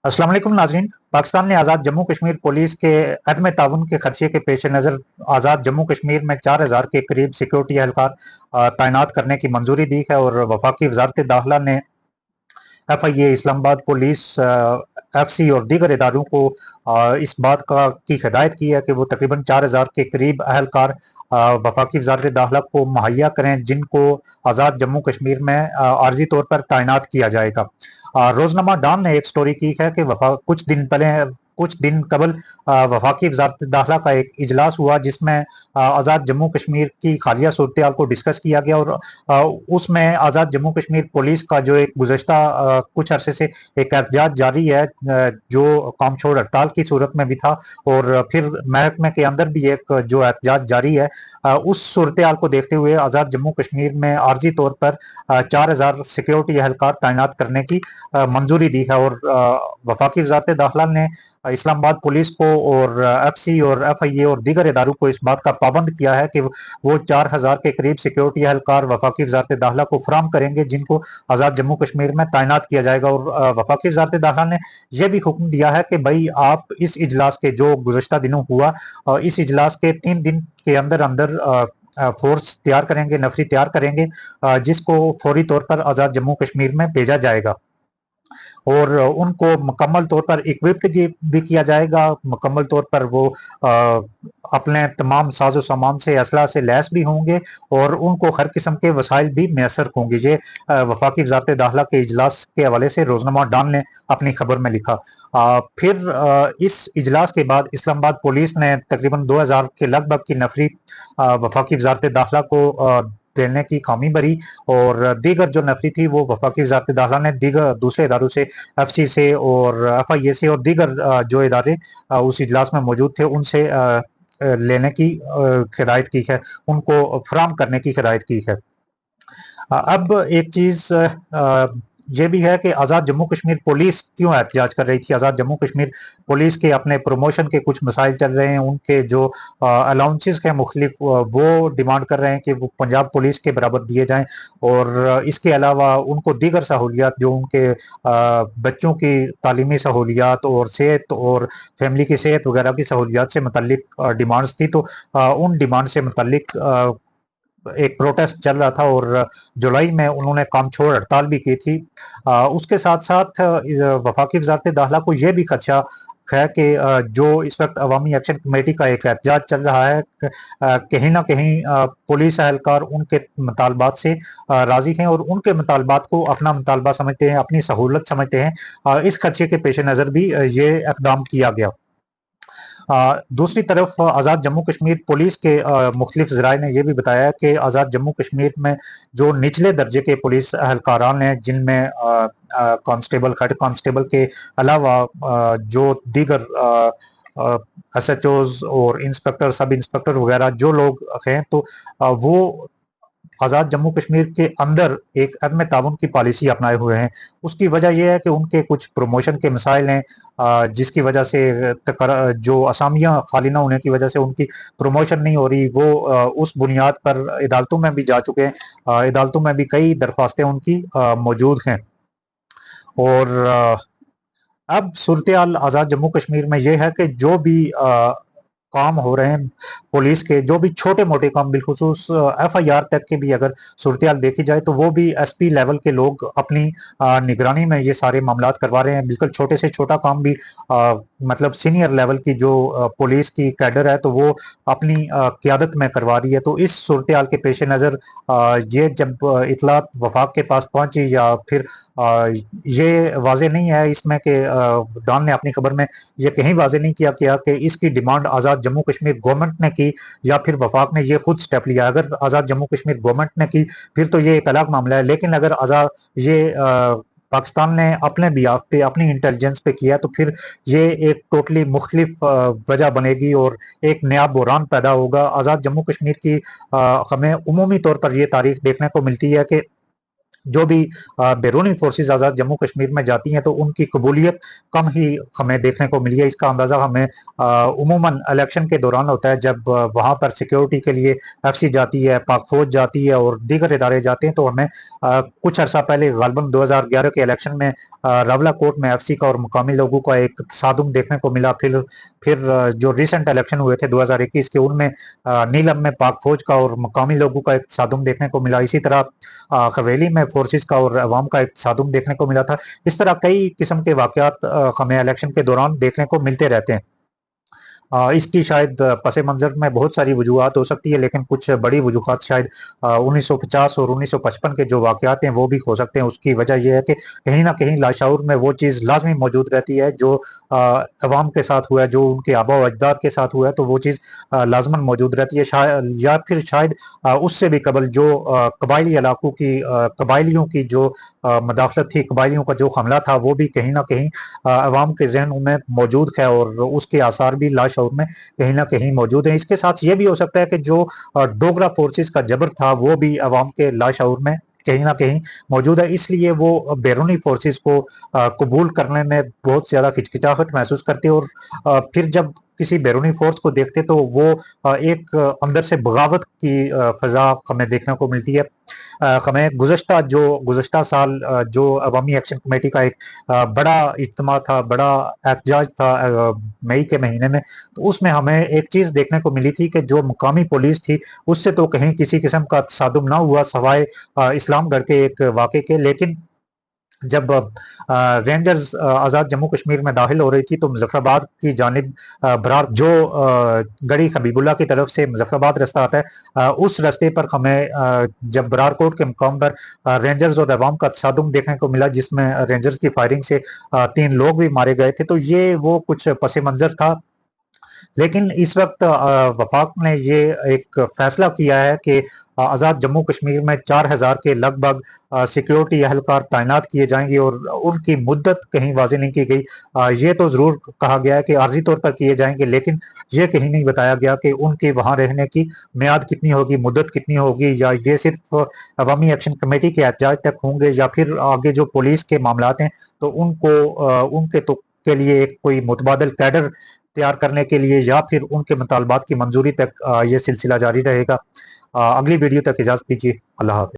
अस्सलाम वालेकुम नाज़रीन। पाकिस्तान ने आज़ाद जम्मू कश्मीर पुलिस के अदम ताउन के खदशे के पेश नज़र आज़ाद जम्मू कश्मीर में 4000 के करीब सिक्योरिटी एहलकार तैनात करने की मंजूरी दी है और वफाकी वजारत दाखिला ने FIA, इस्लामाबाद पुलिस, FC और दीगर इदारों को इस बात की हिदायत की है कि वो तकरीबन 4000 के करीब अहलकार वफाकी वजारत दाखिला को मुहैया करें, जिनको आज़ाद जम्मू कश्मीर में आर्जी तौर पर तैनात किया जाएगा। रोजनामा डॉन ने एक स्टोरी की है कि कुछ दिन कबल वफाकी वजारत दाखिला का एक इजलास हुआ जिसमें आज़ाद जम्मू कश्मीर की हालिया सूरत को डिस्कस किया गया और उसमें आज़ाद जम्मू कश्मीर पुलिस का जो एक गुज़श्ता कुछ अरसे से एक एहतजाज जारी है, जो काम छोड़ हड़ताल की सूरत में भी था और फिर महकमे के अंदर भी एक जो एहतजाज जारी है, उस सूरत हाल को देखते हुए आज़ाद जम्मू कश्मीर में आर्जी तौर पर 4000 सिक्योरिटी एहलकार तैनात करने की मंजूरी दी है और वफाकी वजारत दाखिला ने इस्लामाबाद पुलिस को और FC और FIA और दीगर इदारों को इस बात का पाबंद किया है कि वो 4000 के करीब सिक्योरिटी एहलकार वफाकी वजारत दाखिला को फराम करेंगे, जिनको आज़ाद जम्मू कश्मीर में तैनात किया जाएगा। और वफाकी वजारत दाखिला ने यह भी हुक्म दिया है कि भाई आप इस इजलास के जो गुज़श्ता दिनों हुआ, इस इजलास के 3 दिन के अंदर अंदर फोर्स तैयार करेंगे, नफरी तैयार करेंगे, जिसको फौरी तौर पर आज़ाद जम्मू कश्मीर में भेजा जाएगा और उनको मुकम्मल तौर पर इक्विप्ड भी किया जाएगा। मुकम्मल तौर पर वो अपने तमाम साजो सामान से, असला से लैस भी होंगे और उनको हर किस्म के वसाइल भी मैसर होंगे। ये वफाकी वजारत दाखिला के इजलास के हवाले से रोजनामा डॉन ने अपनी खबर में लिखा। फिर इस इजलास के बाद इस्लामाबाद पुलिस ने तकरीबन 2000 के लगभग की नफरी वफाकी वजारत दाखिला को देने की खामी भरी और दीगर जो नफरी थी वो वफाकी वजारत दाखिला ने दीगर दूसरे इदारों से, FC से और FIA से और दीगर जो इदारे उस इजलास में मौजूद थे उनसे लेने की हिदायत की है, उनको फराम करने की हिदायत की है। अब एक चीज ये भी है कि आज़ाद जम्मू कश्मीर पुलिस क्यों एहतजाज कर रही थी। आज़ाद जम्मू कश्मीर पुलिस के अपने प्रमोशन के कुछ मसाइल चल रहे हैं, उनके जो अलाउंसेस के मुख्तलिफ वो डिमांड कर रहे हैं कि वो पंजाब पुलिस के बराबर दिए जाएं और इसके अलावा उनको दीगर सहूलियात जो उनके बच्चों की तालीमी सहूलियात और सेहत और फैमिली की सेहत वगैरह की सहूलियात से मुतल्लिक डिमांड्स थी, तो उन डिमांड से मुतल्लिक एक प्रोटेस्ट चल रहा था और जुलाई में उन्होंने काम छोड़ हड़ताल भी की थी। उसके साथ साथ वफाकी वजारत दाखिला को यह भी खदशा है कि जो इस वक्त अवामी एक्शन कमेटी का एक एहतजाज चल रहा है, कहीं ना कहीं पुलिस एहलकार उनके मुतालबात से राजी हैं और उनके मुतालबात को अपना मुतालबा समझते हैं, अपनी सहूलत समझते हैं। इस खदशे के पेश नज़र भी ये इकदाम किया गया। दूसरी तरफ आज़ाद जम्मू कश्मीर पुलिस के मुख्तलिफ ज़राए ने यह भी बताया कि आज़ाद जम्मू कश्मीर में जो निचले दर्जे के पुलिस एहलकारान हैं, जिनमें कांस्टेबल, हेड कांस्टेबल के अलावा जो दीगर SHOs और इंस्पेक्टर, सब इंस्पेक्टर वगैरह जो लोग हैं, तो वो आज़ाद जम्मू कश्मीर के अंदर एक अदम ताउन की पॉलिसी अपनाए हुए हैं। उसकी वजह यह है कि उनके कुछ प्रमोशन के मसाइल हैं, जिसकी वजह से जो असामियाँ खाली ना होने की वजह से उनकी प्रमोशन नहीं हो रही। वो उस बुनियाद पर अदालतों में भी जा चुके हैं, अदालतों में भी कई दरख्वास्तें उनकी मौजूद हैं। और अब सूरत हाल आज़ाद जम्मू कश्मीर में यह है कि जो भी काम हो रहे हैं पुलिस के, जो भी छोटे मोटे काम, बिलखुसूस FIR तक के भी अगर सूरत हाल देखी जाए तो वो भी SP लेवल के लोग अपनी निगरानी में ये सारे मामलात करवा रहे हैं। बिल्कुल छोटे से छोटा काम भी मतलब सीनियर लेवल की जो पुलिस की कैडर है तो वो अपनी क़यादत में करवा रही है। तो इस सूरत हाल के पेश नज़र ये जब इतलात वफाक के पास पहुंची, या फिर ये वाजे नहीं है इसमें कि डॉन ने अपनी खबर में ये कहीं वाजे नहीं किया कि इसकी डिमांड आज़ाद जम्मू कश्मीर गवर्नमेंट ने की या फिर वफाक ने ये खुद स्टेप लिया। अगर आज़ाद जम्मू कश्मीर गवर्नमेंट ने की फिर तो ये एक अलग मामला है, लेकिन अगर आज़ाद ये पाकिस्तान ने अपने बिहाफ पे, अपनी इंटेलिजेंस पे किया तो फिर ये एक टोटली मुख्तलिफ वजह बनेगी और एक नया बहरान पैदा होगा। आज़ाद जम्मू कश्मीर की हमें उमूमी तौर पर ये तारीख देखने को मिलती है कि जो भी बैरूनी फोर्सेस आज़ाद जम्मू कश्मीर में जाती हैं तो उनकी कबूलियत कम ही हमें देखने को मिली है। इसका अंदाज़ा हमें उमूमन इलेक्शन के दौरान होता है, जब वहाँ पर सिक्योरिटी के लिए FC जाती है, पाक फौज जाती है और दीगर इदारे जाते हैं। तो हमें कुछ अर्सा पहले गालबन 2011 के इलेक्शन में रावला कोर्ट में एफसी का और मुकामी लोगों का एक तसादुम देखने को मिला। फिर जो रिसेंट इलेक्शन हुए थे 2021 के, उनमें नीलम में पाक फौज का और मुकामी लोगों का एक तसादुम देखने को मिला। इसी तरह खवेली में फोर्सेस का और अवाम का एक तसादुम देखने को मिला था। इस तरह कई किस्म के वाकयात हमें इलेक्शन के दौरान देखने को मिलते रहते हैं। इसकी शायद पस मंज़र में बहुत सारी वजूहात हो सकती है, लेकिन कुछ बड़ी वजूहात शायद 1950 और 1955 के जो वाकयात हैं वो भी हो सकते हैं। उसकी वजह यह है कि कहीं ना कहीं लाशऊर में वो चीज़ लाजमी मौजूद रहती है जो अवाम के साथ हुआ है, जो उनके आबा व अजदाद के साथ हुआ है, तो वो चीज़ लाजमन मौजूद रहती है। या फिर शायद उससे भी कबल जो कबायली इलाकों की कबायलियों की जो मदाखलत थी, कबायलियों का जो हमला था, वो भी कहीं ना कहीं अवाम के जहनों में मौजूद है और उसके आसार भी लाशऊर में कहीं ना कहीं मौजूद है। इसके साथ ये भी हो सकता है कि जो डोगरा फोर्सेस का जबर था वो भी अवाम के लाशऊर में कहीं ना कहीं मौजूद है, इसलिए वो बैरूनी फोर्सेस को कबूल करने में बहुत ज्यादा हिचकिचाहट महसूस करते और फिर जब किसी बैरूनी फोर्स को देखते तो वो एक अंदर से बगावत की फजा हमें देखने को मिलती है। हमें गुज़श्ता साल जो अवामी एक्शन कमेटी का एक बड़ा इज्तिमा था, बड़ा एहतजाज था मई के महीने में, तो उसमें हमें एक चीज़ देखने को मिली थी कि जो मुकामी पुलिस थी उससे तो कहीं किसी किस्म का तसादुम ना हुआ सवाए इस्लामगढ़ के एक वाक़े के। लेकिन जब रेंजर्स आज़ाद जम्मू कश्मीर में दाखिल हो रही थी तो मुजफ्फराबाद की जानिब बरार जो गढ़ी हबीबुल्ला की तरफ से मुजफ्फराबाद रास्ता आता है, उस रास्ते पर हमें जब बरारकोट के मुकाम पर रेंजर्स और अवाम का तसादुम देखने को मिला, जिसमें रेंजर्स की फायरिंग से 3 लोग भी मारे गए थे। तो ये वो कुछ पस मंज़र था। लेकिन इस वक्त वफाक ने ये एक फैसला किया है कि आज़ाद जम्मू कश्मीर में 4000 के लगभग सिक्योरिटी अहलकार तैनात किए जाएंगे और उनकी मुद्दत कहीं वाज़ेह नहीं की गई। ये तो ज़रूर कहा गया है कि आर्जी तौर पर किए जाएंगे, लेकिन ये कहीं नहीं बताया गया कि उनके वहाँ रहने की मियाद कितनी होगी, मुद्दत कितनी होगी, या ये सिर्फ अवामी एक्शन कमेटी के एहतजाज तक होंगे या फिर आगे जो पुलिस के मामलात हैं तो उनको उनके तो के लिए एक कोई मुतबादल कैडर तैयार करने के लिए या फिर उनके मुतालबात की मंजूरी तक ये सिलसिला जारी रहेगा। अगली वीडियो तक इजाज़त दीजिए। अल्लाह हाफ़िज़।